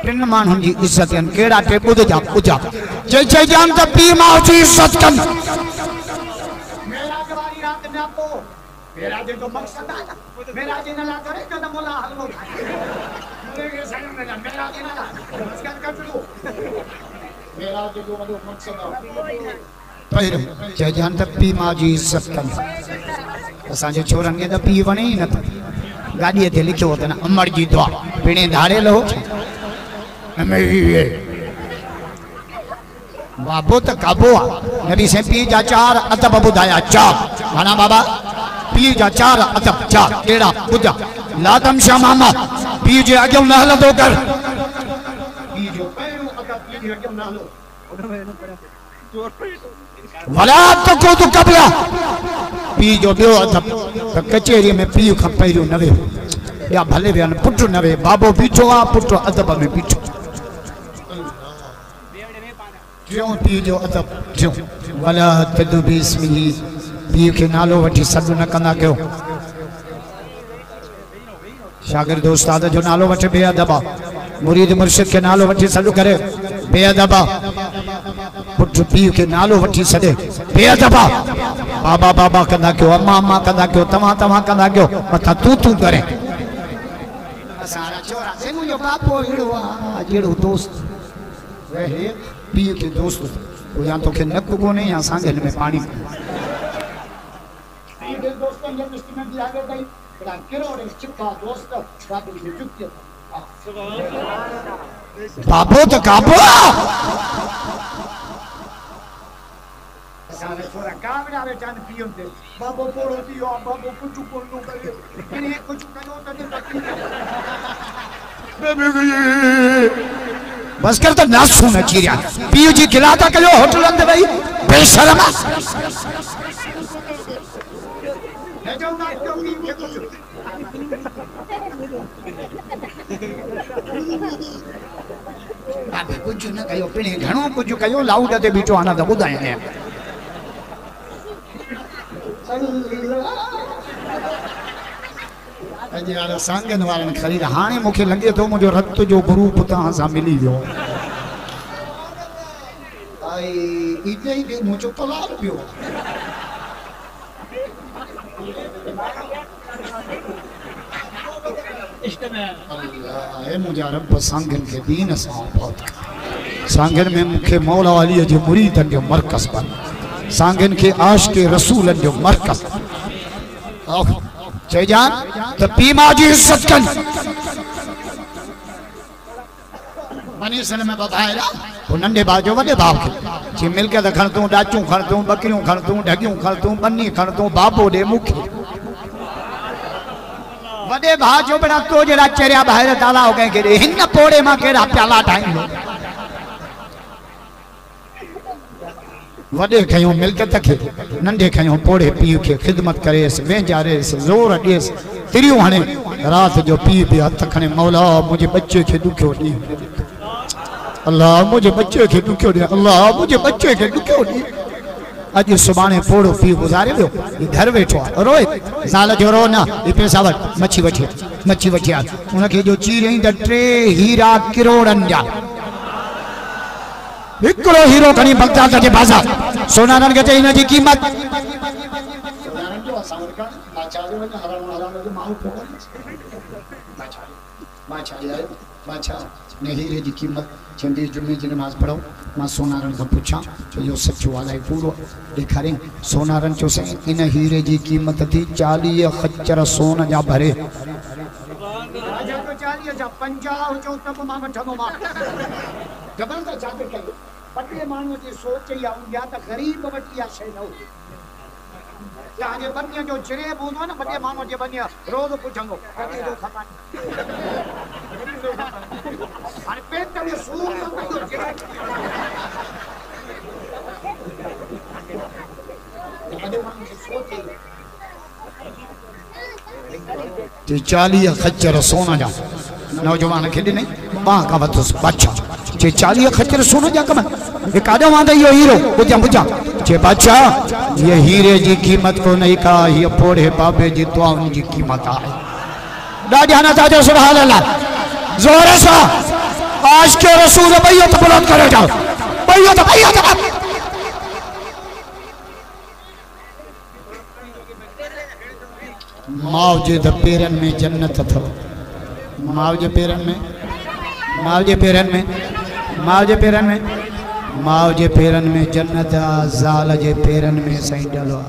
Tin माण्हुनि जी इज्जत आहिनि कहिड़ा टे ॿुध जा ॿुधा जय जय जान त पीउ माउ जी इज्जत कनि मेराज वारी रात न पो मेराज जो मक़सद आहे मेराज न ला करे त मोला हलवो मेरे साईं ने मेराज न ला मस्कत कर लो मेराज जो वॾो मक़सद आहे पहिरियों जय जान त पीउ माउ जी इज्जत कनि असांजे छोरनि खे त पीउ वणे ई नथो गाॾीअ ते लिखियो अथनि अमर जी दुआ पिणे धाड़े लो बाबो त काबो आहे नबी से पीउ जा चार अदब ॿुधाया चार माना बाबा पीउ जा चार अदब चार कहिड़ा ॿुधा लादम शाह मामा पीउ जे अॻियां न हलंदो कर पीउ जो पहिरियों अदब पीउ जे अॻियां न हलो वला तो को तो कबला पीउ जो ॿियो अदब त कचहरीअ में पीउ खां पहिरियों न वेहो या भले विया पुट न वे बाबो बीठो आहे पुट अदब में बीठो क्यों पीउ जो अदब क्यों वला तदु बिस्मिही पीउ खे नालो वठी सॾु न कंदा कयो शागिर्द उस्ताद जो नालो वठे बेअदब आहे मुरीद मुर्शिद के नालो वठी सॾु करे बेअदब आहे पुट पीउ खे नालो वठी सॾे बेअदब आहे बाबा बाबा कंदा कयो अम्मा अम्मा कंदा कयो तव्हां तव्हां कंदा कयो मथां तूं करे मुंहिंजो बापो अहिड़ो आहे जहिड़ो दोस्त पीउ के दोस्त या तोखे नक कोने या सांगल में पानी बाबो तो काबो सारे छोरा कावड़ा वे जान पियों दे बाबो पोरो दियो बाबो कुछ कोन्नो करे कने कुछ कनो त बस कर तो ना सुन चीरिया पीयू जी खिलाता कयो होटल अंदर भाई बेशर्म ले जाओ ना क्यों पीयू के कुछ बाबे कुछ न कयो पिणे घणो कुछ कयो लाउड ते बीठो आना त बुधाया ने अॼु यार सांगन वारनि ख़रीद हाणे मूंखे लॻे थो मुंहिंजो रत जो ग्रुप तव्हां सां मिली वियो आई इते ई मुंहिंजो पलार पियो मुंहिंजा रब सांगन खे दीन सां बहुत सांगन में मूंखे मौला अलीअ जे मुरीदनि जो मरकज़ बन सांगन के आशिक़ रसूलन जो मरकज़ जय जान तो पीउ माउ जी इज्जत कनि बनी सन में बधाएरा वो नंढे भाउ जो वॾे भाउ खे जी मिल्कियत खण तूं ॾाचूं खण तूं बकरियूं खण तूं ढगियूं खण तूं बनी खण तूं बाबो ॾे मूंखे वॾे भाउ जो बिना तो जहिड़ा चरिया ॿाहिरि ताला हो कंहिंखे ॾे हिन पोड़े मां कहिड़ा प्याला ठाहींदो वॾे खयूं मिल्कियत खे नंढे खयूं पोड़े पीउ खे ख़िदमत करेसि वेंजारेसि ज़ोर ॾिएसि तिरियूं हणे राति जो पीउ बि हथ खणे मौला मुंहिंजे बच्चे खे ॾुखियो ॾींहुं अल्लाह मुंहिंजे बच्चे खे ॾुखियो ॾिए अल्लाह मुंहिंजे बच्चे खे ॾुखियो ॾींहुं अॼु सुभाणे पोड़ो पीउ गुज़ारे वियो ही घर वेठो आहे रोए ज़ाल जो रो न ही पैसा वटि मच्छी वठी आ उनखे जो चीरई त 3 हीरा करोड़नि जा हिकिड़ो हीरो खणी बगदाद जे बाज़ार सोनारनि खे चई हिन जी क़ीमत ने हीरे जी क़ीमत चंदी जुमे जी नमाज़ पढ़ो मां सोनारनि खां पुछां तो यो सचो आहे पूरो ॾेखारियईं सोनारनि चयो साईं इन हीरे जी क़ीमत थी 40 खच्चर सोन जा भरे 40 जा 50 जो तब मां वठंदो मां डबल का जाते कयो बटे माण्हू जी सोच या या त गरीब वटी या शइ न हुजे तव्हांजे बनीअ जो जरेब हूंदो न बटे माण्हू जे बनीअ रोज़ पुछंदो कॾहिं जो खपानी हाणे पेट में सूर न पइयो बटे माण्हू जी सोच ते 40 खच्चर सोना जा नौजवान खे ॾिनई मां का वठुसि बादशाह जे 40 खच्चर सोना जा कम ये काॾो वांदो इहो हीरो बुझा जे बादशाह ये हीरे जी कीमत को नहीं का ये पोड़े बाबे जी दुआउनि जी कीमत आहे ॾाढा ना ताजो सुभान अल्लाह जोर सां आशिक रसूल बैयत बुलंद करे जाओ बैयत बैयत माव जे पेरन में जन्नत थो माव जे पेरन में माव जे पेरन में माव जे पेरन में माव जे पेरन में जन्नत ज़ाल जे पेरन में सही डलो।